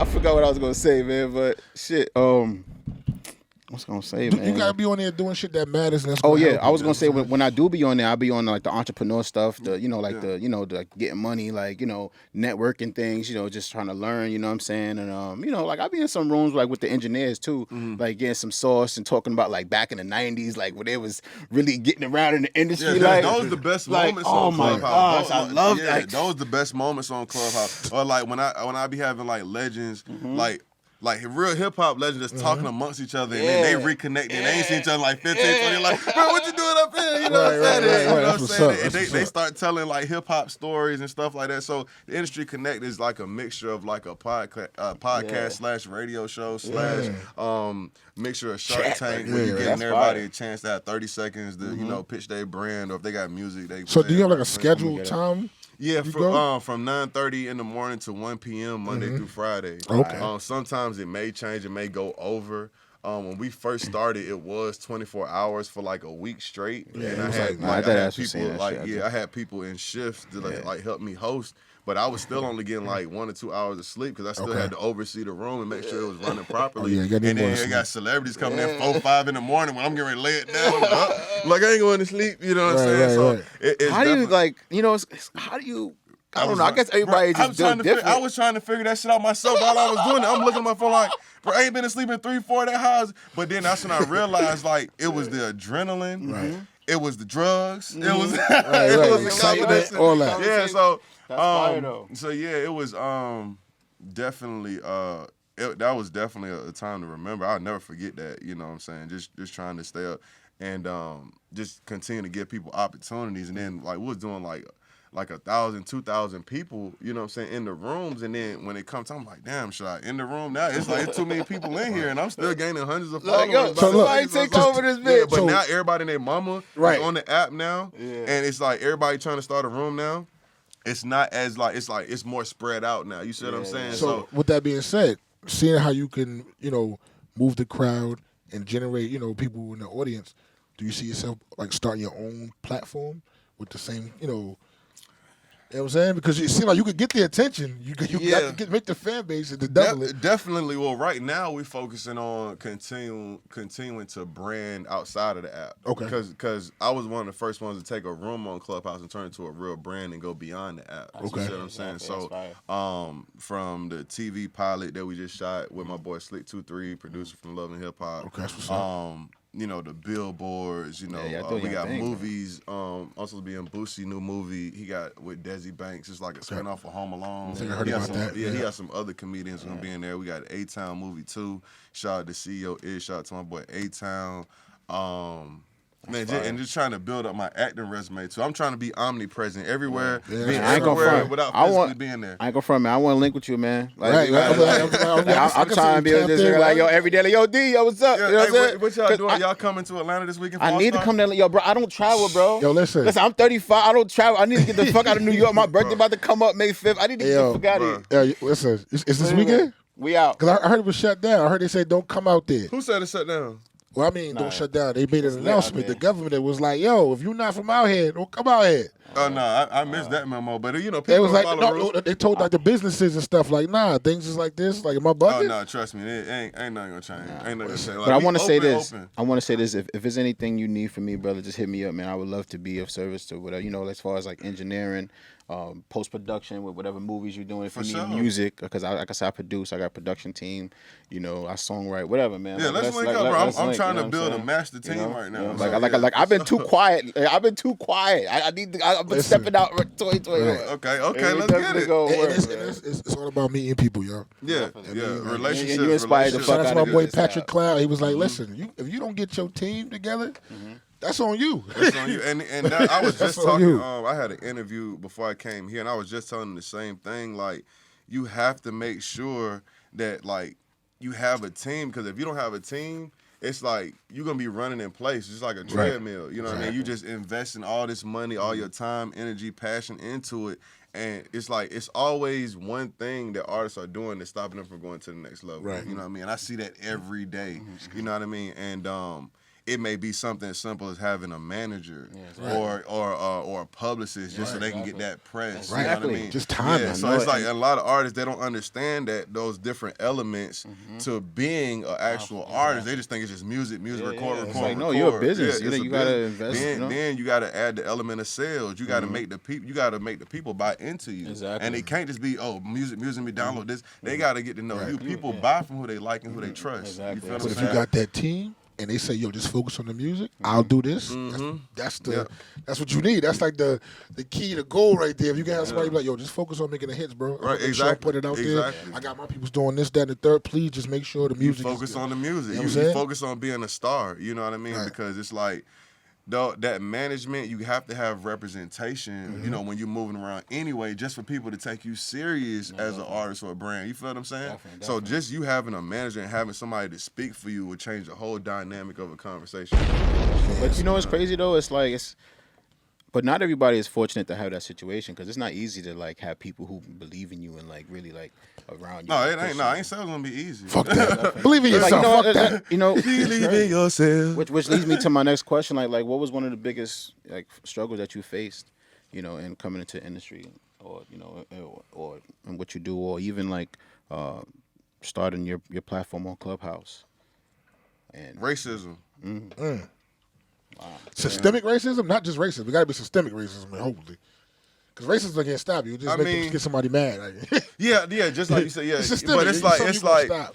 A: I forgot what I was gonna say, man. But shit, what's I gonna say, man?
B: You gotta be on there doing shit that matters. And that's
A: Oh
B: gonna
A: yeah,
B: help
A: I
B: you,
A: was gonna say
B: you know
A: when I do be on there, I be on like the entrepreneur stuff, the like getting money, like networking things, just trying to learn, you know what I'm saying, and like I be in some rooms like with the engineers too, like getting some sauce and talking about like back in the '90s, like when they was really getting around in the industry,
C: Yeah,
A: like
C: those the best
A: like,
C: moments
A: oh
C: on
A: my
C: Clubhouse.
A: gosh, I love that.
C: Those the best moments on Clubhouse. Or like when I be having like legends, like real hip hop legends that's talking amongst each other, and then they reconnect, and they ain't seen each other in like 15, 20, like, bro, what you doing up here? You know what I'm saying?
B: right.
C: You know what
B: That's
C: I'm
B: what's
C: saying?
B: up.
C: And
B: That's
C: they
B: what's
C: start telling like hip hop stories and stuff like that. So the industry connect is like a mixture of like a podcast slash radio show slash mixture of Shark Tank, where you
B: yeah,
C: giving
A: that's
C: everybody
A: fire.
C: a chance to have 30 seconds to pitch their brand, or if they got music, they.
B: So do you have like a
C: play.
B: scheduled time?
C: Yeah,
B: You go?
C: from 9:30 in the morning to 1 p.m. Monday through Friday.
B: Okay.
C: Sometimes it may change, it may go over. When we first started, it was 24 hours for like a week straight, and
B: it
C: I
B: was
C: had
B: like-
A: I
C: I
A: had
C: had
A: seen
C: people
A: that
C: like
A: shit,
C: I had people in shifts to like help me host. But I was still only getting like 1 or 2 hours of sleep because I still
B: Okay.
C: had to oversee the room and make sure it was running properly.
B: you gotta need
C: And
B: more
C: then
B: sleep.
C: I got celebrities coming in 4, 5 in the morning when I'm getting ready to lay it down. I'm like I ain't going to sleep. You know what I'm saying?
B: Right,
C: So
B: right.
C: it's
A: How do you
C: definitely-
A: how do you? I don't know. I guess everybody just
C: trying
A: do
C: to
A: different.
C: I was trying to figure that shit out myself while I was doing it. I'm looking at my phone like, bro, I ain't been asleep in 3, 4 of that house. But then that's when I realized like it was the adrenaline.
B: Right.
C: It was the drugs. It was
B: right.
C: it was the
B: Excitement,
C: combination.
B: all that.
C: Yeah, so
A: That's fire, though.
C: so yeah, it was definitely that was definitely a time to remember. I'll never forget that, you know what I'm saying? Just trying to stay up and just continue to give people opportunities, and then like we was doing like 1,000, 2,000 people, you know what I'm saying, in the rooms. And then when it comes time, I'm like, damn, should I in the room now? It's like it's too many people in here, and I'm still gaining hundreds of followers.
A: Like, yo,
C: by the
A: somebody
C: way.
A: take
C: So-
A: over this
C: Yeah,
A: bitch.
C: but
B: So-
C: now everybody and their mama
B: Right.
C: is on the app now, and it's like everybody trying to start a room now. It's not as it's more spread out now. You see what I'm saying?
B: So with that being said, seeing how you can, move the crowd and generate, people in the audience, do you see yourself like starting your own platform with the same, you know what I'm saying? Because it seems like you could get the attention. You got to make the fan base and to double it.
C: Definitely. Well, right now we're focusing on continuing to brand outside of the app.
B: Okay.
C: Because I was one of the first ones to take a room on Clubhouse and turn it into a real brand and go beyond the app.
B: Okay.
C: You see what I'm saying?
A: Exactly.
C: So, from the TV pilot that we just shot with my boy Slick 23, producer from Love and Hip Hop.
B: Okay, that's what's up.
C: The billboards,
A: y'all
C: we
A: doing your
C: got
A: thing, man.
C: movies. Also being Boosie new movie he got with Desi Banks. It's like a spinoff of Home Alone.
B: I think I heard
C: He got
B: about
C: some-
B: that.
C: Yeah, he
B: Yeah.
C: got some other comedians gonna be in there. We got A-Town movie too. Shout out to CEO Ish. Shout out to my boy A-Town. Man, and just trying to build up my acting resume too. I'm trying to be omnipresent everywhere, being
A: I ain't gonna
C: everywhere
A: front.
C: without physically being there.
A: I ain't gonna front, man. I want to link with you, man.
B: Right.
A: I'm trying to be able to just like, yo, every day, like, yo, D, yo, what's up?
C: Yeah,
A: you know what I'm saying?
C: what y'all doing? Y'all coming to Atlanta this weekend?
A: I need to come there. Yo, bro, I don't travel, bro.
B: Yo, listen.
A: I'm 35. I don't travel. I need to get the fuck out of New York. My birthday about to come up May 5th. I need to get the fuck out of here.
B: Yeah, listen. Is this weekend?
A: We out.
B: Because I heard it was shut down. I heard they said don't come out there.
C: Who said it shut down?
B: Well, I mean, don't shut down. They made an announcement.
A: there.
B: The government that was like, yo, if you're not from out here, don't come out here.
C: Oh, no, I missed that memo. But, you know, people
B: They was like,
C: follow rules.
B: no, they told like the businesses and stuff like, nah, things is like this. Like, am I
C: Oh,
B: bugging?
C: no, trust me. It ain't nothing going to change. Ain't nothing going to change. Like,
A: But I want to say this.
C: Open.
A: I want to say this. If there's anything you need from me, brother, just hit me up, man. I would love to be of service to whatever, you know, as far as like engineering, post production with whatever movies you're doing. If you need music, because like I said, I produce. I got a production team. You know, I songwrite, whatever, man.
C: Yeah,
A: like,
C: let's link up, bro. I'm trying to build a master team right now.
A: Like I've been too quiet. I've been too quiet. I've been stepping out 2021.
C: Okay, let's get it.
B: It's all about meeting people, yo.
C: Yeah, relationships.
A: You inspired the fuck
B: Shout out
A: out
B: to
A: of
B: my boy
A: this.
B: Patrick Cloud. He was like, listen, if you don't get your team together, that's on you.
C: That's on you. And that, I was just
B: That's on
C: talking.
B: you.
C: I had an interview before I came here, and I was just telling them the same thing. Like, you have to make sure that like you have a team, because if you don't have a team, it's like you're gonna be running in place, just like a treadmill. You know what I mean? You just investing all this money, all your time, energy, passion into it. And it's like it's always one thing that artists are doing that's stopping them from going to the next level.
B: Right.
C: You know what I mean? And I see that every day. You know what I mean? And it may be something as simple as having a manager or a publicist just so they can get that press.
B: Right.
C: You know what I mean?
B: Just time.
C: Yeah, so it's like a lot of artists, they don't understand that those different elements to being an actual artist. They just think it's just music, record.
A: It's like, no, you're a business.
C: Yeah,
A: you gotta invest.
C: Then you gotta add the element of sales. You gotta make the people. You gotta make the people buy into you.
A: Exactly.
C: And it can't just be music. Me download this. They gotta get to know you. People buy from who they like and who they trust.
A: Exactly.
C: You feel what
B: But
C: I'm
B: if
C: saying?
B: you got that team and they say, yo, just focus on the music, I'll do this. That's what you need. That's like the key to goal right there. If you can have somebody be like, yo, just focus on making the hits, bro.
C: Right,
B: Make sure I
C: exactly.
B: put it out there. I got my people's doing this, that, and the third. Please just make sure the music
C: Focus
B: is
C: on the music.
B: You know what I'm
C: You
B: saying?
C: focus on being a star. You know what I mean?
B: Right.
C: Because it's like that management, you have to have representation, you know, when you're moving around anyway, just for people to take you serious as an artist or a brand. You feel what I'm saying?
A: Definitely.
C: So just you having a manager and having somebody to speak for you would change the whole dynamic of a conversation.
A: But you know what's crazy though? But not everybody is fortunate to have that situation, because it's not easy to like have people who believe in you and like really like around you.
C: No, it ain't. No, I ain't saying it's gonna be easy.
B: Fuck that. Believe in
A: Like,
B: yourself. Fuck that.
A: you know,
C: Believe in yourself.
A: which leads me to my next question. Like, what was one of the biggest like struggles that you faced, you know, in coming into the industry, or you know, or in what you do, or even like starting your platform on Clubhouse? And
C: Racism.
B: Systemic racism, not just racism. We got to be systemic racism, hopefully. Because racism can't stop you. It just get somebody mad. Like,
C: Yeah, just like you said, yeah.
B: it's systemic.
C: But it's like
B: stop.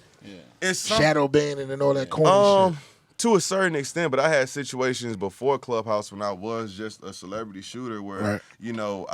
C: it's some,
B: Shadow banning and all that corny shit.
C: to a certain extent, but I had situations before Clubhouse when I was just a celebrity shooter where, you know,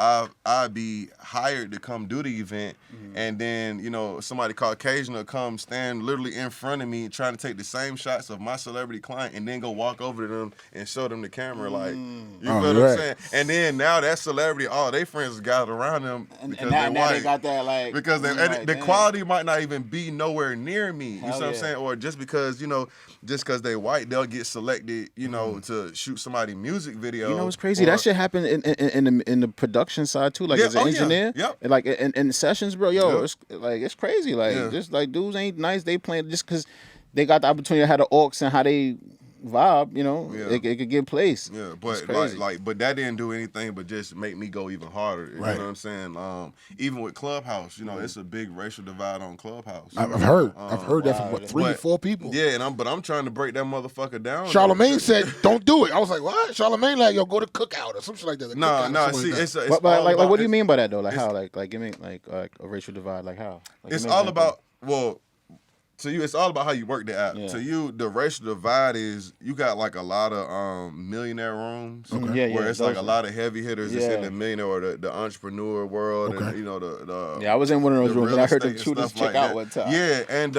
C: I'd be hired to come do the event, and then, you know, somebody Caucasian will come stand literally in front of me trying to take the same shots of my celebrity client and then go walk over to them and show them the camera, like, you feel what I'm saying? And then now that celebrity, all they friends gathered around them because
A: now,
C: they're white.
A: they got that like,
C: Because the quality might not even be nowhere near me. You know what I'm saying? Or just because, you know, just because they white, they'll get selected, you know, to shoot somebody's music video.
A: You know what's crazy? That shit happened in the production side too. Like as an engineer, like in sessions, bro. Yo, it's crazy. Like just like dudes ain't nice. They playing just because they got the opportunity to have the aux and how they vibe. You know, it could get placed.
C: Yeah, but but that didn't do anything but just make me go even harder. You know what I'm saying? Even with Clubhouse, you know, it's a big racial divide on Clubhouse.
B: I've heard that from 3 or 4 people.
C: Yeah, and I'm trying to break that motherfucker down.
B: Charlemagne said, "Don't do it." I was like, "What?" Charlemagne like, "Yo, go to Cookout or something like that."
C: No. See, it's
A: but like what do you mean by that though? Like how? Like give me like a racial divide. Like how? Like,
C: it's all about to you, it's all about how you work the app.
A: Yeah.
C: To you, the racial divide is you got like a lot of millionaire rooms where it's like a lot of heavy hitters that's in the millionaire or the entrepreneur world and you know the
A: I was in one of those rooms and I heard them
C: estate
A: shoot this
C: stuff
A: chick
C: like
A: out
C: that.
A: one time.
C: Yeah, and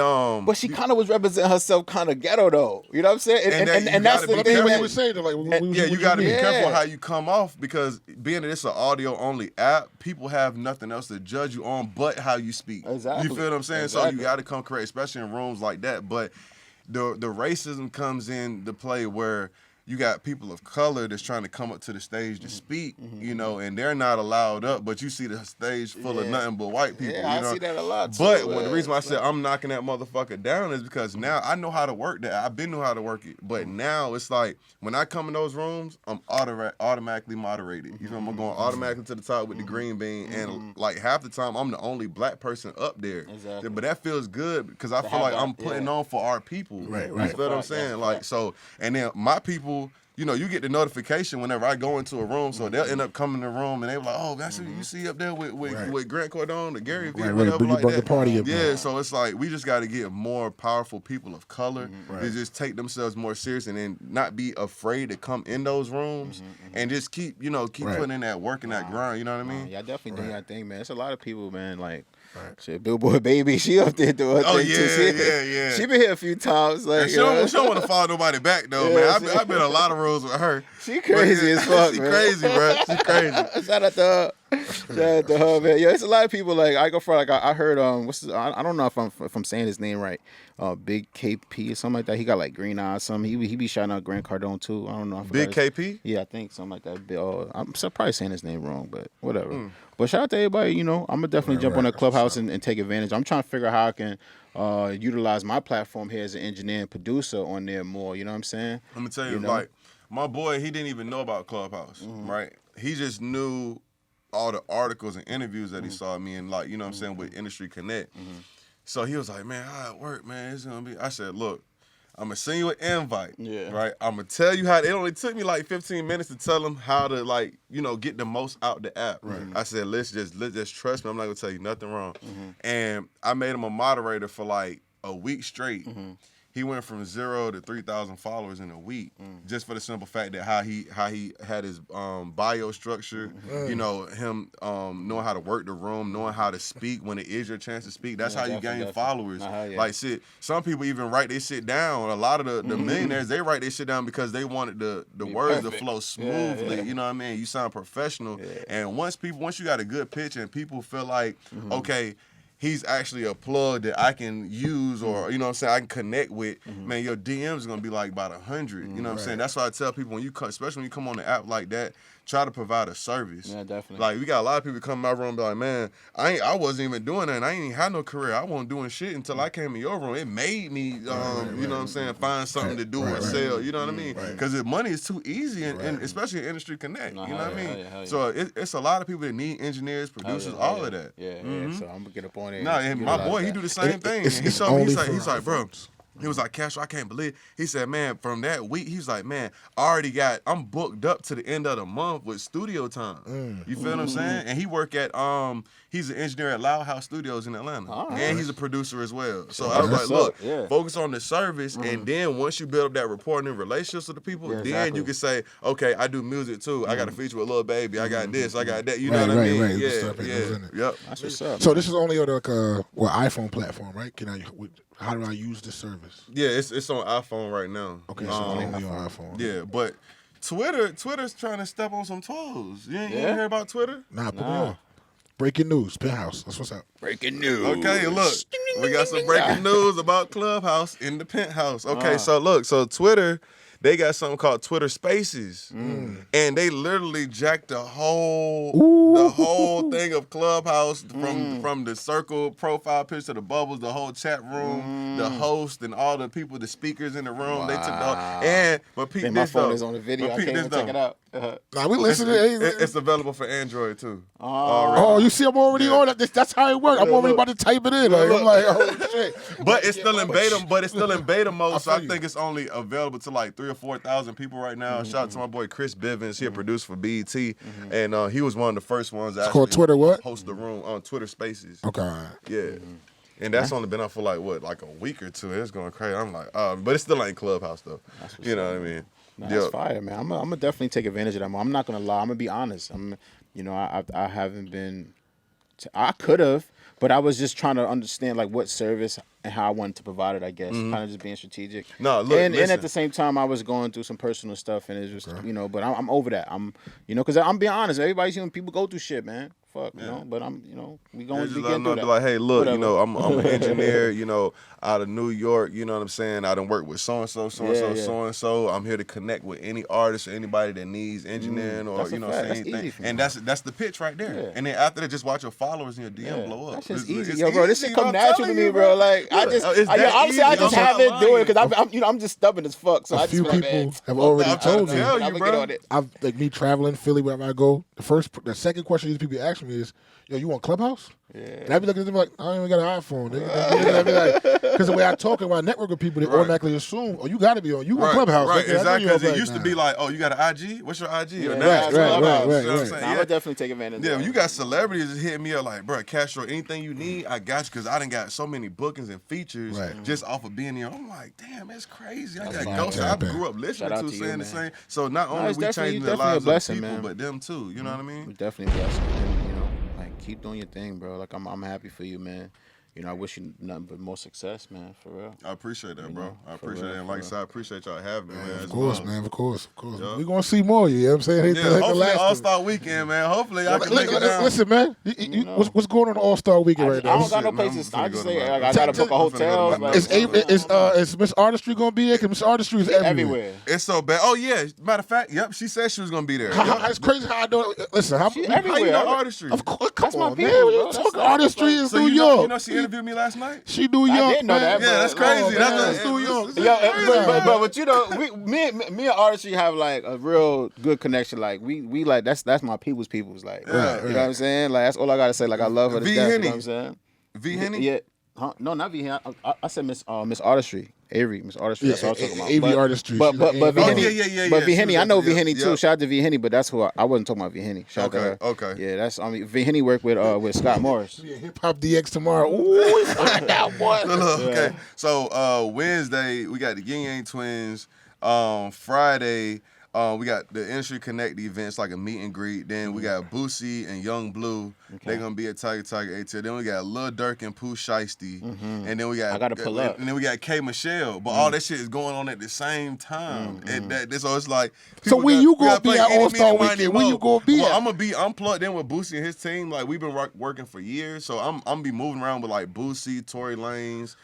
A: but she kind of was representing herself kind of ghetto though. You know what I'm saying? And that's the
C: be
A: thing.
C: careful.
B: What you would say to like,
C: You got to be
A: Yeah.
C: careful how you come off because being that it's an audio only app, people have nothing else to judge you on but how you speak.
A: Exactly.
C: You feel what I'm saying?
A: Exactly.
C: So you got to come correct, especially in rooms like that. But the racism comes in the play where you got people of color that's trying to come up to the stage to speak, you know, and they're not allowed up, but you see the stage full of nothing but white people.
A: Yeah,
C: you know?
A: I see that a lot too.
C: But the reason why I said I'm knocking that motherfucker down is because now I know how to work that. I've been know how to work it. But now it's like when I come in those rooms, I'm automatically moderated. You know, I'm going automatically to the top with the green bean. And like half the time, I'm the only black person up there.
A: Exactly.
C: But that feels good because I feel like I'm putting on for our people.
B: Right.
C: You feel what I'm saying? Like, so, and then my people, you know, you get the notification whenever I go into a room, so they'll end up coming in the room and they be like, oh, that's who you see up there with Grant Cardone, the Gary Vee, whatever like
B: brought
C: that.
B: the party up.
C: Yeah, so it's like we just got to get more powerful people of color to just take themselves more serious and then not be afraid to come in those rooms and just keep putting in that work and that grind. You know what I mean?
A: Yeah, I definitely do that thing, man. It's a lot of people, man. Like, shit, Billboard Baby, she up there doing her thing too.
C: Yeah.
A: She been here a few times. Like,
C: She don't want to follow nobody back though, man. I've been in a lot of rooms with her.
A: She crazy as fuck,
C: She
A: man.
C: crazy, bro. She crazy.
A: Shout out to her. Shout out to her, man. Yeah, it's a lot of people. Like I go for I heard I don't know if I'm saying his name right. Big KP or something like that. He got like green eyes. Something. He be shouting out Grant Cardone too. I don't know.
C: Big KP.
A: Yeah, I think something like that. I'm probably saying his name wrong, but whatever. But shout out to everybody. You know, I'm gonna definitely jump on the Clubhouse and take advantage. I'm trying to figure out how I can utilize my platform here as an engineer and producer on there more. You know what I'm saying?
C: Let me tell you, like my boy, he didn't even know about Clubhouse, right? He just knew all the articles and interviews that he saw me in, like, you know what I'm saying, with Industry Connect. So he was like, man, how it work, man? It's gonna be. I said, look, I'm gonna send you an invite.
A: Yeah.
C: Right. I'm gonna tell you how. It only took me like 15 minutes to tell him how to get the most out the app. Right. I said, let's just trust me. I'm not gonna tell you nothing wrong. And I made him a moderator for like a week straight. He went from 0 to 3,000 followers in a week, just for the simple fact that how he had his bio structure, you know, him knowing how to work the room, knowing how to speak when it is your chance to speak. That's how you gain followers. Like shit, some people even write their shit down. A lot of the millionaires, they write their shit down because they wanted the words to flow smoothly. You know what I mean? You sound professional, and once you got a good pitch and people feel like okay, he's actually a plug that I can use or, you know what I'm saying, I can connect with, man, your DMs is going to be like about 100. You know what I'm saying? That's why I tell people when you come, especially when you come on the app like that, try to provide a service.
A: Yeah, definitely.
C: Like, we got a lot of people come in my room and be like, man, I wasn't even doing that. I ain't even had no career. I wasn't doing shit until I came in your room. It made me, you know what I'm saying, find something to do or sell. You know what I mean? Because money is too easy, and especially in Industry Connect. You know what I mean? So it's a lot of people that need engineers, producers, all of that.
A: Yeah, so I'm going to get up on it.
C: Nah, and my boy, he do the same thing. He showed me, he's like, bro, he was like, Castro, I can't believe. He said, man, from that week, he's like, man, I'm booked up to the end of the month with studio time. You feel what I'm saying? And he work at, he's an engineer at Loud House Studios in Atlanta. And he's a producer as well. So I was like, look, focus on the service. And then once you build up that rapport and relationships with the people, then you can say, okay, I do music too. I got a feature with Lil Baby. I got this. I got that. You know what I mean? Yep.
A: That's what's up.
B: So this is only on like iPhone platform, right? How do I use this service?
C: Yeah, it's on iPhone right now.
B: Okay, so only on iPhone.
C: Yeah, but Twitter's trying to step on some toes. You ain't hear about Twitter?
B: Nah, put me on. Breaking news, Penthouse. That's what's up.
A: Breaking news.
C: Okay, look, we got some breaking news about Clubhouse in the Penthouse. Okay, so Twitter, they got something called Twitter Spaces, and they literally jacked the whole thing of Clubhouse from the circle profile picture to the bubbles, the whole chat room, the host, and all the people, the speakers in the room.
A: Wow.
C: They took the whole, but Pete,
A: my phone is on the video. I can't even check it out.
B: Nah, we listening.
C: It's available for Android too.
B: Oh, you see, I'm already on it. That's how it works. I'm already about to type it in. I'm like, oh shit.
C: But it's still in beta. Mode. So I think it's only available to like 3,000 or 4,000 people right now. Shout out to my boy Chris Bivens. He a producer for BET, and he was one of the first ones.
B: It's called Twitter what?
C: Host the room on Twitter Spaces.
B: Okay.
C: Yeah. And that's only been up for like a week or two. It's going crazy. I'm like, but it still ain't Clubhouse though. You know what I mean?
A: No, that's fire, man. I'm gonna definitely take advantage of that. I'm not gonna lie. I'm gonna be honest. I haven't been. I could have, but I was just trying to understand like what service and how I wanted to provide it. I guess kind of just being strategic.
C: No, look,
A: and at the same time, I was going through some personal stuff, and it's just But I'm over that. Because I'm being honest. Everybody's human. People go through shit, man. Fuck, But we going to get through that.
C: Be like, hey, look,
A: Whatever.
C: I'm an engineer, out of New York. You know what I'm saying? I done work with so and so, so and so. I'm here to connect with any artist or anybody that needs engineering or anything. And that's the pitch right there.
A: Yeah.
C: And then after that, just watch your followers and your DM blow up.
A: That's just
C: It's
A: easy, bro. This shit come natural to me,
C: you,
A: bro. Like honestly, I just haven't do it because I'm just stubborn as fuck. So
B: a few people have already told me. Like me traveling Philly wherever I go. The second question these people ask me is, "Yo, you on Clubhouse?" Yeah. And I be looking at them like, "I don't even got an iPhone." Because the way I talk and when I network with people, they automatically assume, "Oh, you got to be on. You on Clubhouse."
C: Right, exactly. Because it
B: used
C: to be like, "Oh, you got an IG? What's your IG?"
A: Yeah,
C: right.
A: I would definitely take advantage of that.
C: You got celebrities just hitting me up like, "Bro, Castro, anything you need, I got you." Because I done got so many bookings and features just off of being here. I'm like, damn, it's crazy. I got ghosts I grew up listening to saying the same. So not only we changing the lives of people, but them too. You know what I mean?
A: We're definitely blessed. Like keep doing your thing, bro. Like I'm happy for you, man. I wish you nothing but more success, man, for real.
C: I appreciate that, bro. I appreciate it. And like I said, I appreciate y'all having me, man.
B: Of course, man. Of course. Yeah. We're going to see more of you. You know what I'm saying?
C: Hopefully All-Star Weekend, man. Hopefully I can make it down.
B: Listen, man. What's going on All-Star Weekend right now?
A: I don't got no places. I just say I got to book a hotel.
B: Is Miss Artistry going to be there? Because Miss Artistry is everywhere.
C: It's so bad. Oh, yeah. Matter of fact, yep, she said she was going to be there.
B: It's crazy how I know. Listen, how you
C: know Artistry?
B: Of course.
A: Come on,
B: man. Artistry is New York.
C: You know she interviewed me last night?
B: She New York.
A: I didn't know that.
C: Yeah, that's crazy. That's
B: New York.
A: But me and Artistry have like a real good connection. Like we like that's my people's. Like you know what I'm saying? Like that's all I gotta say. Like I love her to death. You know what I'm saying?
C: V Henny?
A: Yeah. Huh? No, not V Henny. I said Miss Artistry. Avery, Miss Artistry. That's what I was talking about.
B: Avery Artistry.
A: But V Henny. But V Henny, I know V Henny too.
C: Yep.
A: Shout out to V Henny, but that's who I wasn't talking about. V Henny. Shout out to her.
C: Okay.
A: Yeah, that's V Henny worked with Scott Morris.
B: Hip Hop DX tomorrow. Ooh, find out, boy.
C: Okay. So Wednesday we got the Yin Yang Twins. Friday. We got the Industry Connect events like a meet and greet. Then we got Boosie and Young Blue. Okay. They're gonna be at Tiger ATL. Then we got Lil Durk and Pooh Shiesty. And then we got
A: I gotta pull up.
C: And then we got K Michelle. But all that shit is going on at the same time. And so it's like
B: so when you gonna be at All-Star Weekend? When you gonna be at?
C: I'm plugged in with Boosie and his team. Like we've been working for years. So I'm gonna be moving around with like Boosie, Tory Lanez,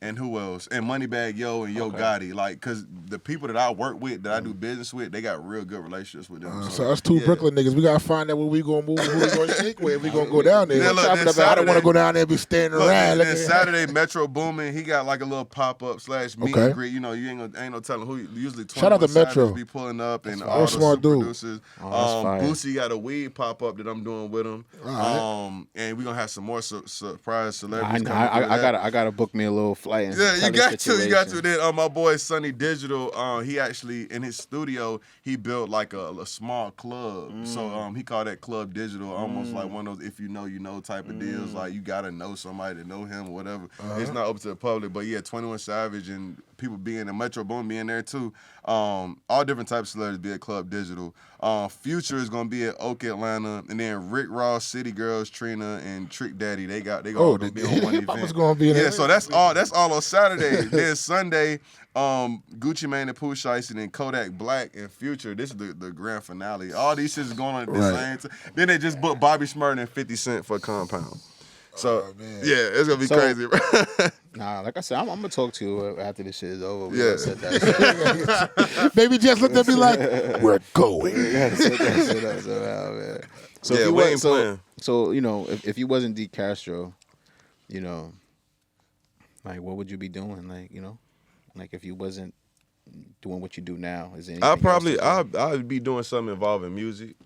C: and who else? And Moneybagg Yo and Yo Gotti. Like, because the people that I work with, that I do business with, they got real good relationships with them.
B: So us two Brooklyn niggas, we got to find out where we going to move, who we going to take with. We going to go down there. I don't want to go down there and be standing around.
C: Then Saturday, Metro Boomin, he got like a little pop-up / meet and greet. You know, you ain't no telling who. Usually 21
B: Shout out to Metro.
C: Be pulling up and all the super producers. Boosie got a weed pop-up that I'm doing with him. And we're going to have some more surprise celebrities.
A: I got to book me a little flight.
C: Yeah, you got to. Then my boy Sunny Digital, he actually in his studio he built like a small club. So he called that Club Digital, almost like one of those if you know type of deals. Like you gotta know somebody to know him or whatever. It's not open to the public, but yeah, 21 Savage and people being in Metro Boom being there too. All different types of celebrities be at Club Digital. Future is gonna be at Oak Atlanta, and then Rick Ross, City Girls, Trina, and Trick Daddy. They gonna be on one event.
B: Gonna be there.
C: So that's all on Saturday. Then Sunday, Gucci Mane and Pooh Shiesty and then Kodak Black and Future. This is the grand finale. All these shits is going on at the same time. Then they just booked Bobby Shmurda and 50 Cent for Compound. So yeah, it's gonna be crazy.
A: Nah, like I said, I'm gonna talk to you after this shit is over.
B: Baby just looked at me like, we're going.
A: So
C: yeah, we ain't playing.
A: So if you wasn't D Castro, like what would you be doing? Like if you wasn't doing what you do now, is there
C: I'd be doing something involving music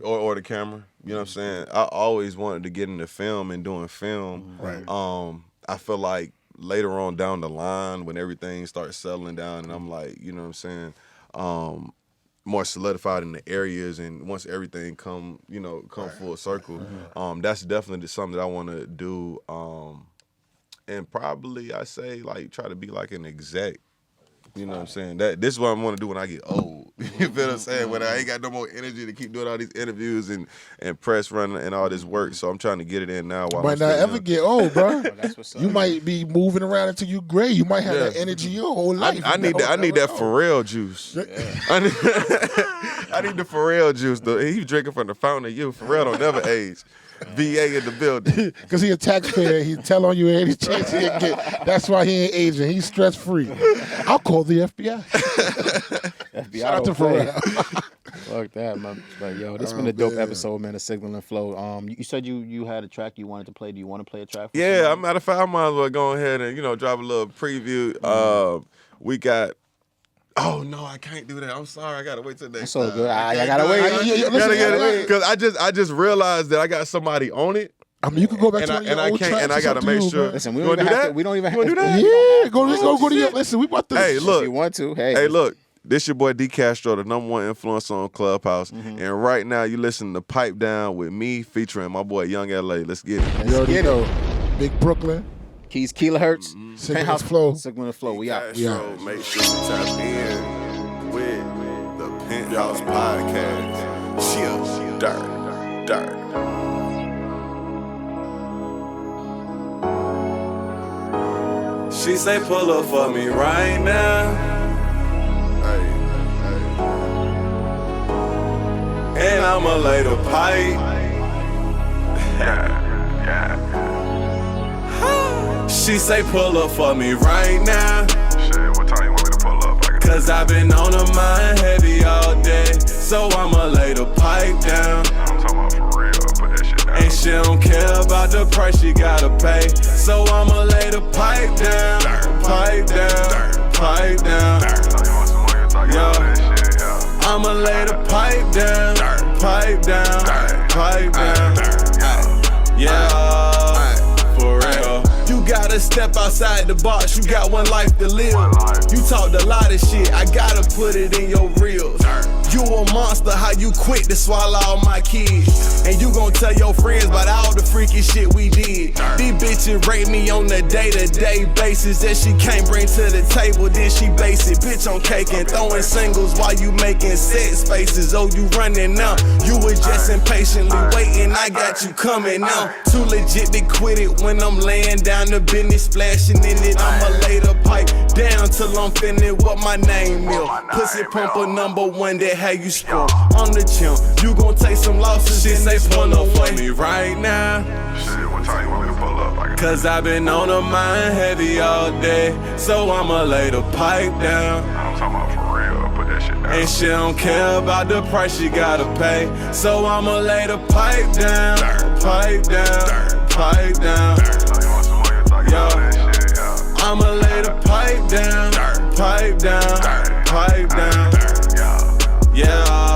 C: or the camera. You know what I'm saying? I always wanted to get into film and doing film.
B: Right.
C: I feel like later on down the line when everything starts settling down and I'm like, you know what I'm saying? more solidified in the areas, and once everything come full circle, that's definitely something that I want to do. And probably I say like try to be like an exec. You know what I'm saying? This is what I want to do when I get old. You feel what I'm saying? When I ain't got no more energy to keep doing all these interviews and press running and all this work. So I'm trying to get it in now. While
B: might not ever get old, bro.
A: That's what's up.
B: You might be moving around until you gray. You might have that energy your whole life.
C: I need that Pharrell juice. I need the Pharrell juice. Though he drinking from the fountain of youth. Pharrell don't never age. VA in the building.
B: Because he a taxpayer. He tell on you any chance he can get. That's why he ain't aging. He's stress free. I'll call the FBI.
A: FBI
B: Shout out to Pharrell.
A: Fuck that, man. But yo, this been a dope episode, man. The Signal and Flow. You said you had a track you wanted to play. Do you want to play a track? For
C: Yeah, matter of fact, I might as well go ahead and drop a little preview. We got. Oh no, I can't do that. I'm sorry. I gotta wait till next.
A: It's so
C: time.
A: good. I gotta wait.
C: Because I just realized that I got somebody on it.
B: I mean, you can go back to one of your old tracks.
C: And I gotta make sure.
A: Listen, we
C: You
A: don't
C: wanna
A: even
C: do
A: have
C: that?
A: to. We don't even
C: You
A: have
C: wanna
A: to.
C: do that?
B: Yeah, go to your. Listen, we about to.
C: Hey, look.
A: If you want to,
C: Hey, look. This your boy D Castro, the #1 influencer on Clubhouse, and right now you listen to Pipe Down with me featuring my boy Young LA. Let's get it.
B: You already know. Big Brooklyn.
A: Keys, kilohertz.
B: Penthouse Flow.
A: Signal and Flow. We out.
C: Castro, make sure you tap in with the Penthouse podcast. Chill, dirt. She say pull up for me right now. And I'ma lay the pipe. She say pull up for me right now.
D: Shit, what time you want me to pull up?
C: Cause I've been on her mind heavy all day. So I'ma lay the pipe down.
D: I'm talking about for real. Put that shit down.
C: And she don't care about the price she gotta pay. So I'ma lay the pipe down. Pipe down. Pipe down.
D: So you want some more? You're talking about that shit, yeah.
C: I'ma lay the pipe down. Pipe down. Pipe down. Yeah. For real. You gotta step outside the box, you got one life to live. You talked a lot of shit, I gotta put it in your reels. You a monster, how you quick to swallow all my kids. And you gon' tell your friends about all the freaky shit we did. These bitches rate me on a day-to-day basis that she can't bring to the table, then she base it. Bitch, I'm caking, throwing singles while you making set spaces. Oh, you running now, you was just impatiently waiting, I got you coming now. Too legit to quit it when I'm laying down the business, splashing in it. I'ma lay the pipe down till I'm finished what my name is. Pussy pumper #1, that how you scroll on the chimp. You gon' take some losses. She say pull up for me right now.
D: Shit, what time you want me to pull up?
C: Cause I've been on her mind heavy all day. So I'ma lay the pipe down.
D: I'm talking about for real. Put that shit down.
C: And she don't care about the price she gotta pay. So I'ma lay the pipe down. Pipe down. Pipe down.
D: So you want some more? You're talking about that shit, yeah.
C: I'ma lay the pipe down. Pipe down. Pipe down. Yeah.